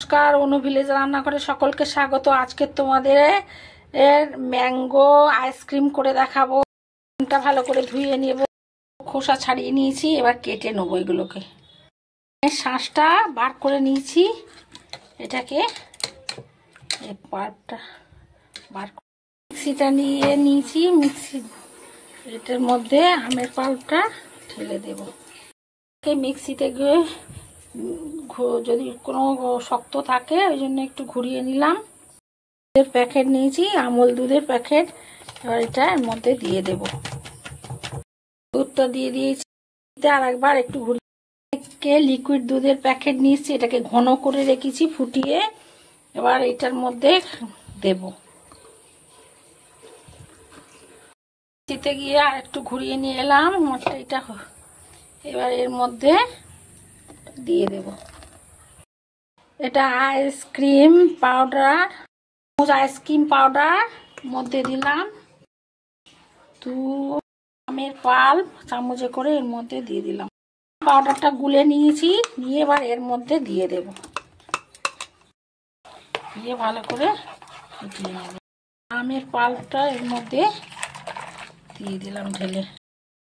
নমস্কার, অনু ভিলেজ রান্নাঘরে সকলকে স্বাগত। আজকে তোমাদের ম্যাঙ্গো আইসক্রিম করে দেখাবো। ভালো করে ধুয়ে নেব, খোসা ছাড়িয়ে নিয়েছি, এবার কেটে নেবো এগুলোকে। শাঁসটা বার করে নিয়েছি, এটাকে পাল্পটা বার মিক্সিটা নিয়ে নিয়েছি। এটার মধ্যে আমের পাল্পটা ঢেলে দেব। মিক্সিতে গিয়ে যদি কোনো শক্ত থাকে ওই জন্য একটু ঘুরিয়ে নিলাম। দুধের প্যাকেট নিয়েছি, আমুল দুধের প্যাকেট। এবার এটা এর মধ্যে দিয়ে দেব। দুধটা দিয়ে দিয়েছি, আর একবার একটু ঘুরিয়ে লিকুইড দুধের প্যাকেট নিয়েছি, এটাকে ঘন করে রেখেছি ফুটিয়ে। এবার এটার মধ্যে দেব। দিতে গিয়ে আর একটু ঘুরিয়ে নিয়ে এলাম এটা। এবার এর মধ্যে দিয়ে দেব। এটা আইসক্রিম পাউডার, আইসক্রিম পাউডার মধ্যে দিলাম। আমের পাল্প চামচে করে এর মধ্যে দিয়ে দিলাম। পাউডারটা গুলে নিয়েছি, নিয়ে এবার এর মধ্যে দিয়ে দেব। দিয়ে ভালো করে ফুটিয়ে নেব। আমের পাল্পটা এর মধ্যে দিয়ে দিলাম, ঢেলে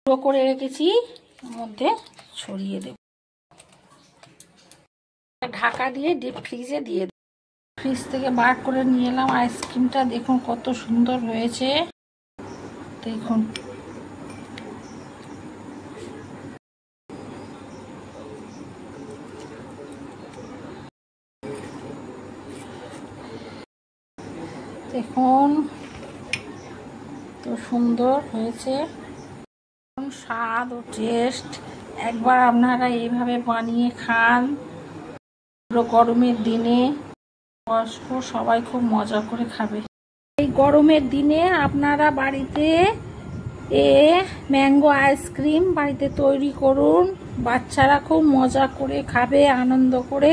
গুঁড়ো করে রেখেছি এর মধ্যে ছড়িয়ে দেব। ঢাকা দিয়ে ডিপ ফ্রিজে দিয়ে দেব। ফ্রিজ থেকে বার করে নিয়ে এলাম আইসক্রিমটা। দেখুন কত সুন্দর হয়েছে, দেখুন। দেখুন তো সুন্দর হয়েছে, স্বাদ ও টেস্ট। একবার আপনারা এইভাবে বানিয়ে খান। গরমের দিনে বয়স্ক সবাই খুব মজা করে খাবে। এই গরমের দিনে আপনারা বাড়িতে ম্যাঙ্গো আইসক্রিম বাড়িতে তৈরি করুন। বাচ্চারা খুব মজা করে খাবে, আনন্দ করে।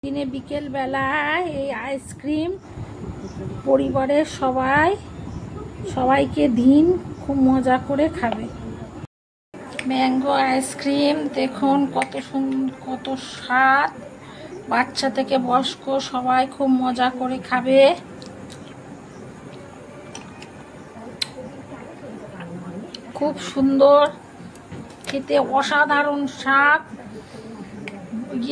দিনে বিকেল বেলায় এই আইসক্রিম পরিবারের সবাইকে দিন, খুব মজা করে খাবে। ম্যাঙ্গো আইসক্রিম দেখুন কত স্বাদ। বাচ্চা থেকে বয়স্ক সবাই খুব মজা করে খাবে। খুব সুন্দর খেতে, অসাধারণ স্বাদ।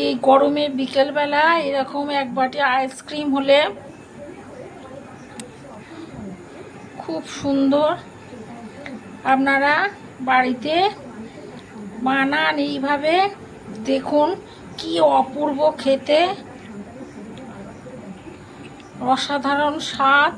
এই গরমে বিকেলবেলা এরকম এক বাটি আইসক্রিম হলে খুব সুন্দর। আপনারা বাড়িতে বানান এইভাবে, দেখুন কি অপূর্ব খেতে, অসাধারণ স্বাদ।